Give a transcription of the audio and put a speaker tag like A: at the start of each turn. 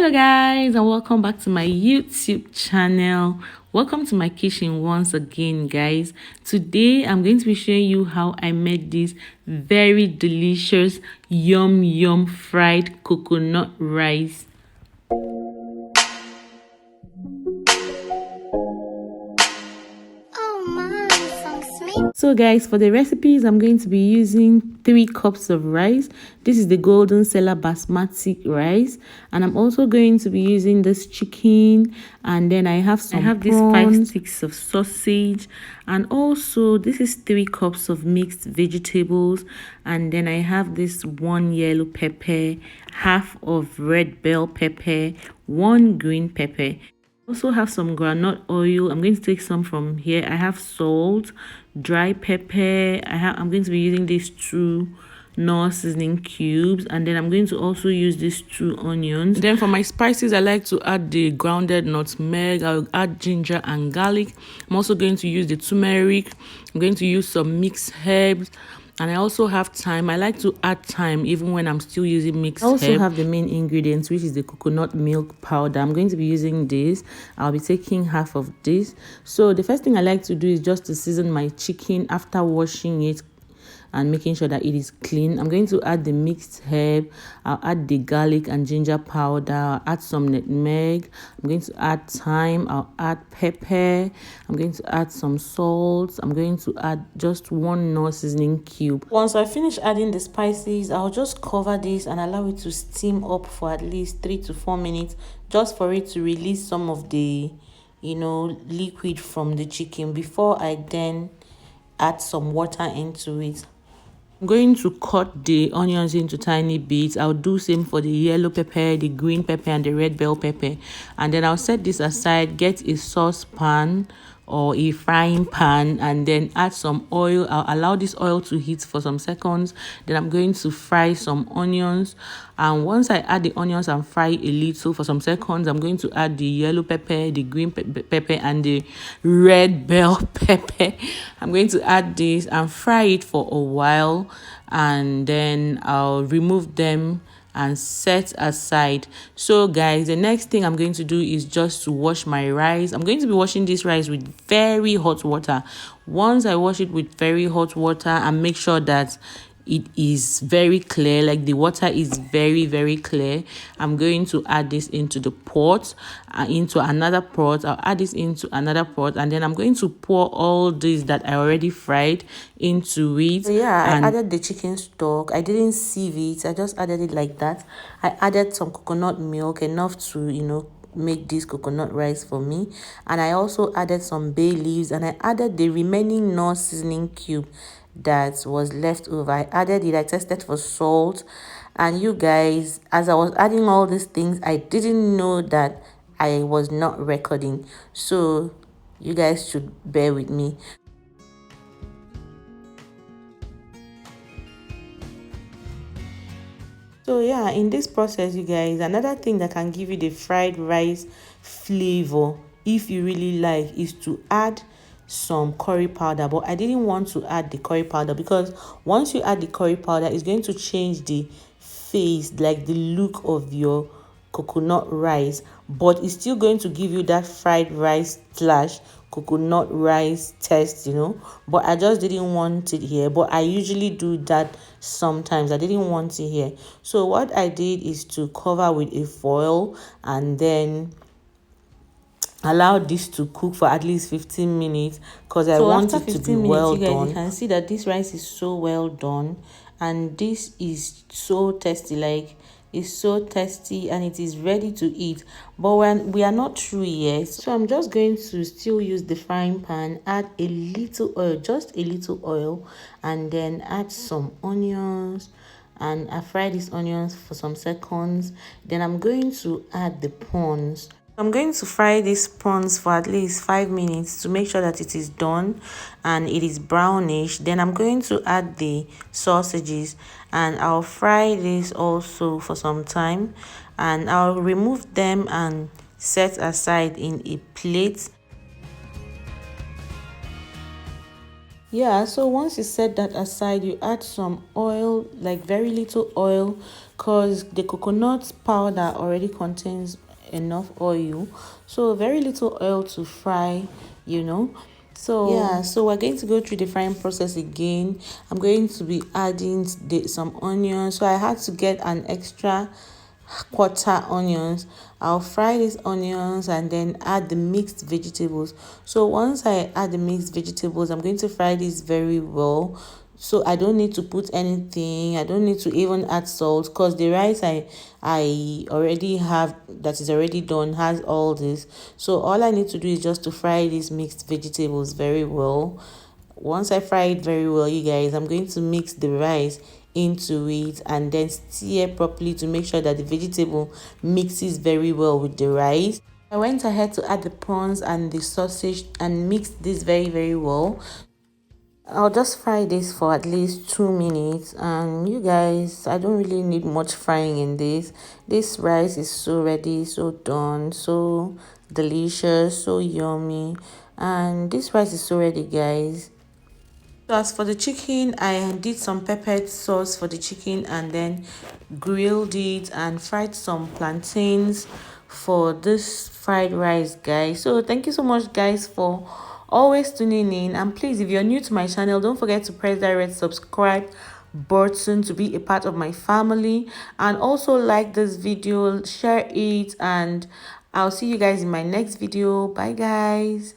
A: Hello guys, and welcome back to my YouTube channel. Welcome to my kitchen once again, guys. Today I'm going to be showing you how I made this very delicious yum fried coconut rice. So guys, for the recipes, I'm going to be using 3 cups of rice. This is the golden seller basmati rice, and I'm also going to be using this chicken, and then I have these 5 sticks of sausage, and also this is 3 cups of mixed vegetables, and then I have this 1 yellow pepper, half of red bell pepper, 1 green pepper. Also have some groundnut oil. I'm going to take some from here. I have salt, dry pepper. I'm going to be using these 2 knor seasoning cubes, and then I'm going to also use these 2 onions. Then for my spices, I like to add the grounded nutmeg. I'll add ginger and garlic. I'm also going to use the turmeric. I'm going to use some mixed herbs. And I also have thyme. I like to add thyme even when I'm still using mixed herbs. I also have the main ingredients, which is the coconut milk powder. I'm going to be using this. I'll be taking half of this. So the first thing I like to do is just to season my chicken after washing it and making sure that it is clean. I'm going to add the mixed herb. I'll add the garlic and ginger powder. I'll add some nutmeg. I'm going to add thyme. I'll add pepper. I'm going to add some salt. I'm going to add just 1 knor seasoning cube. Once I finish adding the spices, I'll just cover this and allow it to steam up for at least 3 to 4 minutes, just for it to release some of the liquid from the chicken before I then add some water into it. I'm going to cut the onions into tiny bits. I'll do same for the yellow pepper, the green pepper, and the red bell pepper. And then I'll set this aside, get a saucepan or a frying pan, and then add some oil. I'll allow this oil to heat for some seconds. Then I'm going to fry some onions. And once I add the onions and fry a little for some seconds, I'm going to add the yellow pepper, the green pepper, and the red bell pepper. I'm going to add this and fry it for a while, and then I'll remove them and set aside. So guys, the next thing I'm going to do is just to wash my rice. I'm going to be washing this rice with very hot water. Once I wash it with very hot water and make sure that it is very clear, like the water is very clear, I'm going to add this into the pot, into another pot. I'll add this into another pot, and then I'm going to pour all this that I already fried into it. So yeah, I added the chicken stock. I didn't sieve it, I just added it like that. I added some coconut milk, enough to make this coconut rice for me, and I also added some bay leaves, and I added the remaining knor seasoning cube that was left over. I added it. I tested for salt, and you guys, as I was adding all these things, I didn't know that I was not recording, so you guys should bear with me. So yeah, in this process, you guys, another thing that can give you the fried rice flavor, if you really like, is to add some curry powder. But I didn't want to add the curry powder because once you add the curry powder, it's going to change the face, like the look of your coconut rice, but it's still going to give you that fried rice slash coconut rice taste, but I just didn't want it here. But I usually do that sometimes. I didn't want it here, so what I did is to cover with a foil and then allow this to cook for at least 15 minutes because I want it to be well done. You can see that this rice is so well done, and this is so tasty, like it's so tasty, and it is ready to eat. But when we are not through yet, so I'm just going to still use the frying pan, add a little oil, just a little oil, and then add some onions, and I fry these onions for some seconds. Then I'm going to add the prawns. I'm going to fry these prawns for at least 5 minutes to make sure that it is done and it is brownish. Then I'm going to add the sausages, and I'll fry this also for some time, and I'll remove them and set aside in a plate. Yeah, so once you set that aside, you add some oil, like very little oil, because the coconut powder already contains enough oil, so very little oil to fry, you know. So yeah, so we're going to go through the frying process again. I'm going to be adding some onions, so I had to get an extra quarter onions. I'll fry these onions and then add the mixed vegetables. So once I add the mixed vegetables, I'm going to fry this very well, so I don't need to put anything. I don't need to even add salt, because the rice I already have that is already done has all this. So all I need to do is just to fry these mixed vegetables very well. Once I fry it very well, you guys, I'm going to mix the rice into it and then stir properly to make sure that the vegetable mixes very well with the rice. I went ahead to add the prawns and the sausage and mix this very well. I'll just fry this for at least 2 minutes, and you guys, I don't really need much frying in this. This rice is so ready, so done, so delicious, so yummy, and this rice is so ready, guys. So as for the chicken, I did some peppered sauce for the chicken and then grilled it and fried some plantains for this fried rice, guys. So thank you so much, guys, for always tuning in. And please, if you're new to my channel, don't forget to press that red subscribe button to be a part of my family, and also like this video, share it, and I'll see you guys in my next video. Bye, guys.